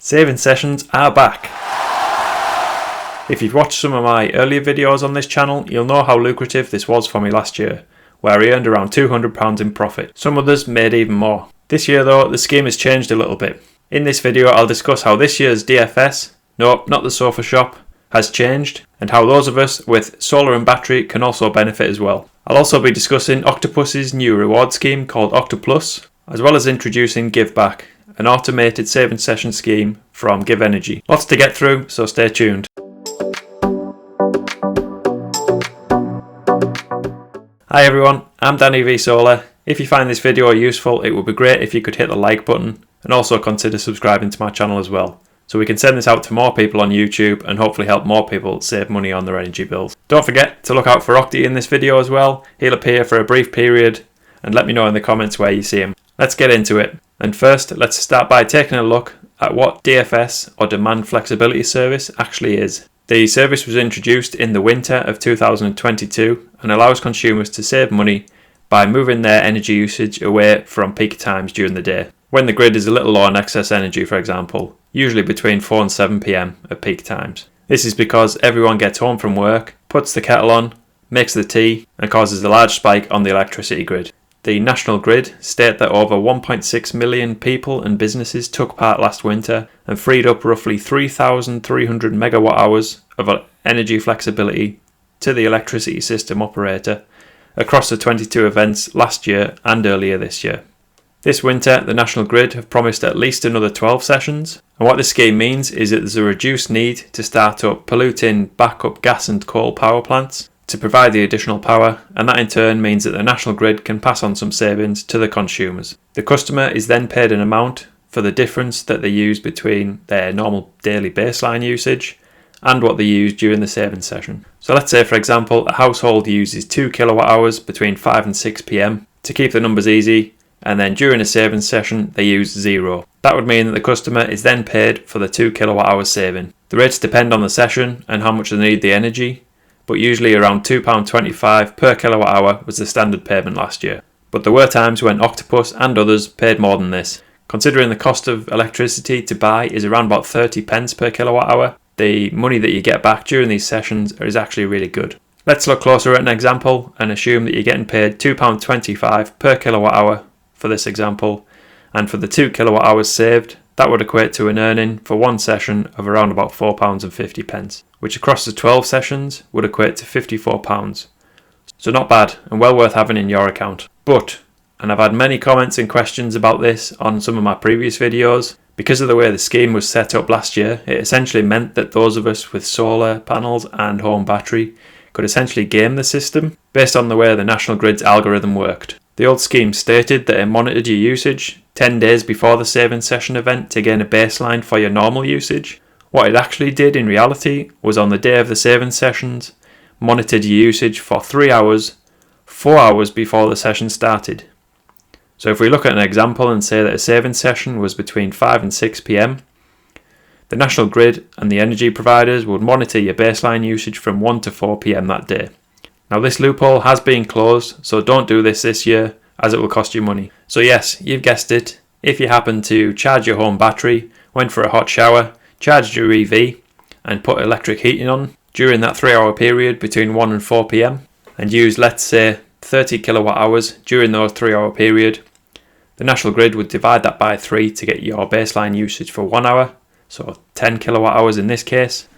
Saving sessions are back. If you've watched some of my earlier videos on this channel, you'll know how lucrative this was for me last year, where I earned around £200 in profit. Some others made even more. This year though, the scheme has changed a little bit. In this video I'll discuss how this year's DFS, no, not the sofa shop, has changed, and how those of us with solar and battery can also benefit as well. I'll also be discussing Octopus's new reward scheme called Octoplus, as well as introducing Giveback, an automated saving session scheme from GivEnergy. Lots to get through, so stay tuned. Hi everyone, I'm Danny V Solar. If you find this video useful, it would be great if you could hit the like button and also consider subscribing to my channel as well, so we can send this out to more people on YouTube and hopefully help more people save money on their energy bills. Don't forget to look out for Octi in this video as well. He'll appear for a brief period, and let me know in the comments where you see him. Let's get into it. And first, let's start by taking a look at what DFS or Demand Flexibility Service actually is. The service was introduced in the winter of 2022 and allows consumers to save money by moving their energy usage away from peak times during the day, when the grid is a little low on excess energy, for example, usually between 4 and 7 PM at peak times. This is because everyone gets home from work, puts the kettle on, makes the tea, and causes a large spike on the electricity grid. The national grid state that over 1.6 million people and businesses took part last winter and freed up roughly 3,300 megawatt hours of energy flexibility to the electricity system operator across the 22 events last year and earlier this year. This winter, the national grid have promised at least another 12 sessions, and what this scheme means is that there's a reduced need to start up polluting backup gas and coal power plants to provide the additional power, and that in turn means that the national grid can pass on some savings to the consumers. The customer is then paid an amount for the difference that they use between their normal daily baseline usage and what they use during the saving session. So let's say, for example, a household uses 2 kilowatt hours between 5 and 6 PM. To keep the numbers easy, and then during a saving session they use 0. That would mean that the customer is then paid for the 2 kilowatt hours saving. The rates depend on the session and how much they need the energy, but usually around £2.25 per kilowatt hour was the standard payment last year. But there were times when Octopus and others paid more than this. Considering the cost of electricity to buy is around about 30 pence per kilowatt hour, the money that you get back during these sessions is actually really good. Let's look closer at an example and assume that you're getting paid £2.25 per kilowatt hour for this example, and for the 2 kilowatt hours saved, that would equate to an earning for one session of around about £4.50, which across the 12 sessions would equate to £54. So not bad, and well worth having in your account. But, and I've had many comments and questions about this on some of my previous videos, because of the way the scheme was set up last year, it essentially meant that those of us with solar panels and home battery could essentially game the system based on the way the national grid's algorithm worked. The old scheme stated that it monitored your usage 10 days before the saving session event to gain a baseline for your normal usage. What it actually did in reality was on the day of the saving sessions, monitored your usage for 3 hours, 4 hours before the session started. So if we look at an example and say that a saving session was between 5 and 6 PM, the national grid and the energy providers would monitor your baseline usage from 1 to 4 PM that day. Now this loophole has been closed, so don't do this year as it will cost you money. So yes, you've guessed it, if you happen to charge your home battery, went for a hot shower, charged your EV and put electric heating on during that 3-hour period between 1 and 4 PM and used, let's say, 30 kilowatt hours during those 3-hour period, the national grid would divide that by 3 to get your baseline usage for 1 hour, so 10 kilowatt hours in this case.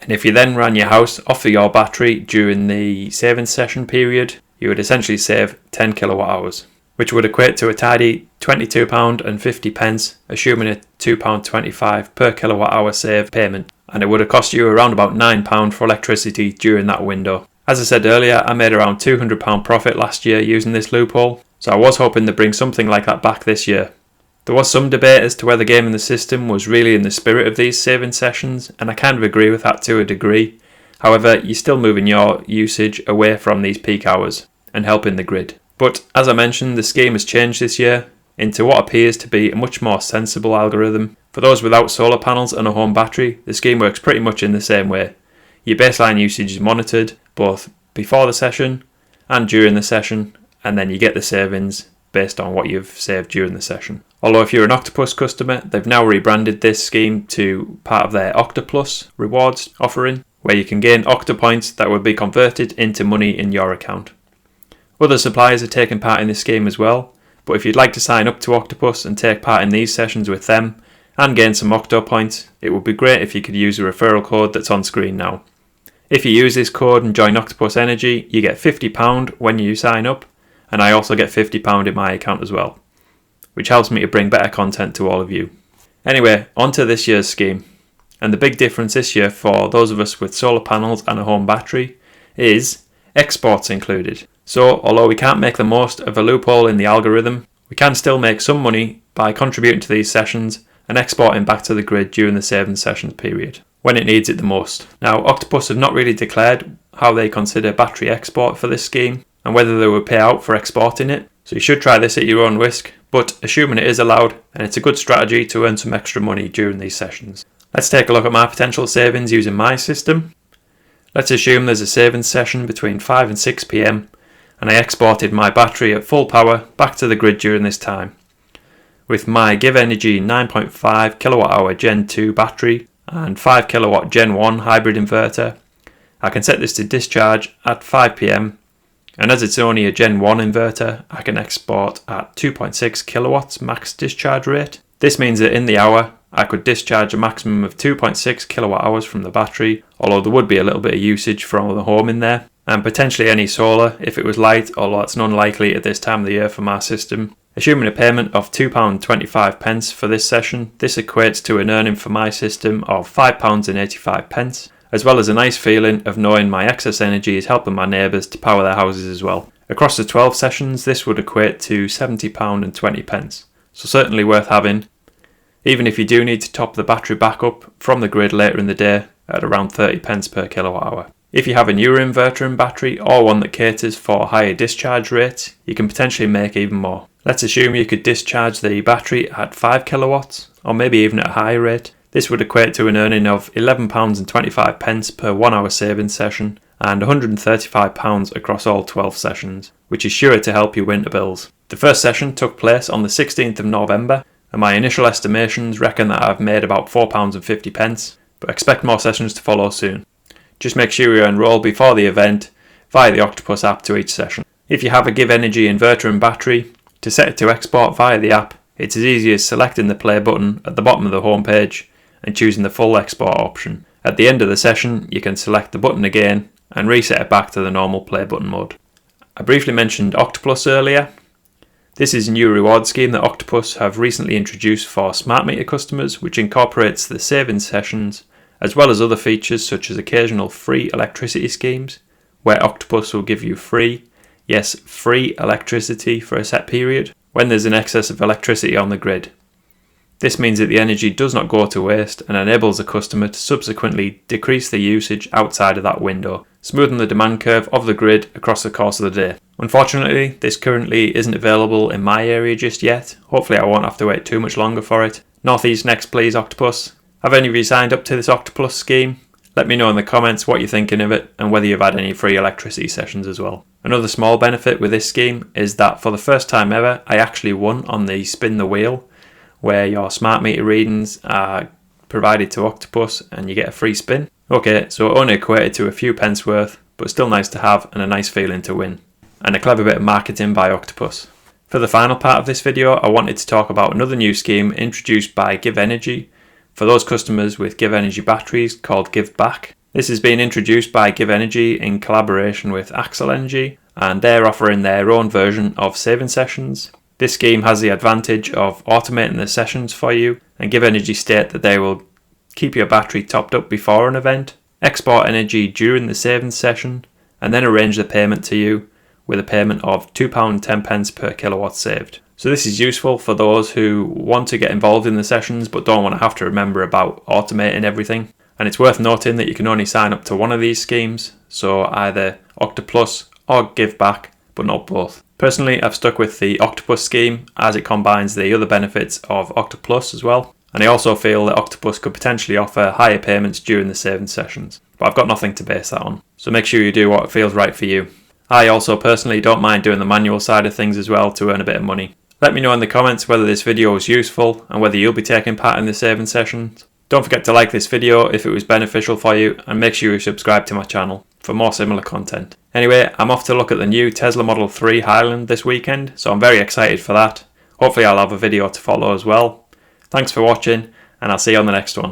And if you then ran your house off of your battery during the saving session period, you would essentially save 10 kilowatt hours, which would equate to a tidy £22.50, assuming a £2.25 per kilowatt hour save payment. And it would have cost you around about £9 for electricity during that window. As I said earlier, I made around £200 profit last year using this loophole, so I was hoping to bring something like that back this year. There was some debate as to whether gaming the system was really in the spirit of these saving sessions, and I kind of agree with that to a degree. However, you're still moving your usage away from these peak hours and helping the grid. But as I mentioned, the scheme has changed this year into what appears to be a much more sensible algorithm. For those without solar panels and a home battery, the scheme works pretty much in the same way. Your baseline usage is monitored both before the session and during the session, and then you get the savings based on what you've saved during the session. Although if you're an Octopus customer, they've now rebranded this scheme to part of their Octoplus rewards offering, where you can gain Octopoints that will be converted into money in your account. Other suppliers are taking part in this scheme as well, but if you'd like to sign up to Octopus and take part in these sessions with them and gain some Octopoints, it would be great if you could use the referral code that's on screen now. If you use this code and join Octopus Energy, you get £50 when you sign up, and I also get £50 in my account as well, which helps me to bring better content to all of you. Anyway, on to this year's scheme. And the big difference this year for those of us with solar panels and a home battery is exports included. So, although we can't make the most of a loophole in the algorithm, we can still make some money by contributing to these sessions and exporting back to the grid during the saving sessions period, when it needs it the most. Now, Octopus have not really declared how they consider battery export for this scheme and whether they will pay out for exporting it, so you should try this at your own risk, but assuming it is allowed, and it's a good strategy to earn some extra money during these sessions. Let's take a look at my potential savings using my system. Let's assume there's a savings session between 5 and 6 PM, and I exported my battery at full power back to the grid during this time. With my GivEnergy 9.5 kWh Gen 2 battery and 5 kW Gen 1 hybrid inverter, I can set this to discharge at 5 PM, and as it's only a Gen 1 inverter, I can export at 2.6 kilowatts max discharge rate. This means that in the hour, I could discharge a maximum of 2.6 kilowatt hours from the battery, although there would be a little bit of usage from the home in there, and potentially any solar if it was light, although it's unlikely at this time of the year for my system. Assuming a payment of £2.25 for this session, this equates to an earning for my system of £5.85, as well as a nice feeling of knowing my excess energy is helping my neighbours to power their houses as well. Across the 12 sessions, this would equate to £70.20, so certainly worth having, even if you do need to top the battery back up from the grid later in the day at around 30p per kilowatt hour. If you have a newer inverter and battery, or one that caters for higher discharge rates, you can potentially make even more. Let's assume you could discharge the battery at 5 kilowatts, or maybe even at a higher rate. This would equate to an earning of £11.25 per 1 hour saving session, and £135 across all 12 sessions, which is sure to help you winter bills. The first session took place on the 16th of November, and my initial estimations reckon that I've made about £4.50, but expect more sessions to follow soon. Just make sure you enrol before the event via the Octopus app to each session. If you have a GivEnergy inverter and battery, to set it to export via the app, it's as easy as selecting the play button at the bottom of the home page and choosing the full export option. At the end of the session, you can select the button again and reset it back to the normal play button mode. I briefly mentioned Octoplus earlier. This is a new reward scheme that Octopus have recently introduced for smart meter customers, which incorporates the savings sessions as well as other features such as occasional free electricity schemes, where Octopus will give you free electricity for a set period when there's an excess of electricity on the grid. This means that the energy does not go to waste and enables the customer to subsequently decrease the usage outside of that window, smoothing the demand curve of the grid across the course of the day. Unfortunately, this currently isn't available in my area just yet. Hopefully I won't have to wait too much longer for it. Northeast next please, Octopus. Have any of you signed up to this Octoplus scheme? Let me know in the comments what you're thinking of it and whether you've had any free electricity sessions as well. Another small benefit with this scheme is that for the first time ever, I actually won on the spin the wheel, where your smart meter readings are provided to Octopus and you get a free spin. Okay, so it only equated to a few pence worth, but still nice to have and a nice feeling to win. And a clever bit of marketing by Octopus. For the final part of this video, I wanted to talk about another new scheme introduced by GivEnergy for those customers with GivEnergy batteries called Giveback. This has been introduced by GivEnergy in collaboration with Axel Energy, and they're offering their own version of saving sessions. This scheme has the advantage of automating the sessions for you, and GivEnergy state that they will keep your battery topped up before an event, export energy during the savings session, and then arrange the payment to you with a payment of £2.10 per kilowatt saved. So this is useful for those who want to get involved in the sessions but don't want to have to remember about automating everything. And it's worth noting that you can only sign up to one of these schemes, so either Octoplus or Giveback, but not both. Personally, I've stuck with the Octopus scheme as it combines the other benefits of Octoplus as well. And I also feel that Octopus could potentially offer higher payments during the saving sessions, but I've got nothing to base that on. So make sure you do what feels right for you. I also personally don't mind doing the manual side of things as well to earn a bit of money. Let me know in the comments whether this video was useful and whether you'll be taking part in the saving sessions. Don't forget to like this video if it was beneficial for you, and make sure you subscribe to my channel for more similar content. Anyway, I'm off to look at the new Tesla Model 3 Highland this weekend, so I'm very excited for that. Hopefully I'll have a video to follow as well. Thanks for watching, and I'll see you on the next one.